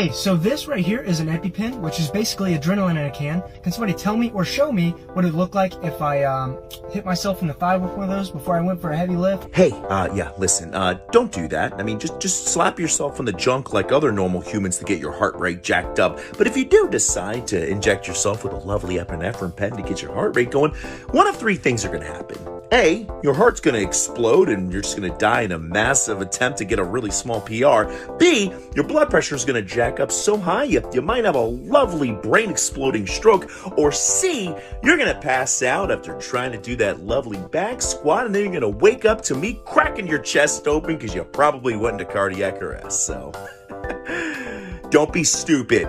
Hey, so this right here is an EpiPen, which is basically adrenaline in a can. Can somebody tell me or show me what it looked like if I hit myself in the thigh with one of those before I went for a heavy lift? Hey, yeah, listen, don't do that. I mean, just slap yourself in the junk like other normal humans to get your heart rate jacked up. But if you do decide to inject yourself with a lovely epinephrine pen to get your heart rate going, one of three things are going to happen. A, your heart's going to explode and you're just going to die in a massive attempt to get a really small PR. B, your blood pressure is going to jack up so high you might have a lovely brain exploding stroke. Or C, you're going to pass out after trying to do that lovely back squat, and then you're going to wake up to me cracking your chest open because you probably went into cardiac arrest. So don't be stupid.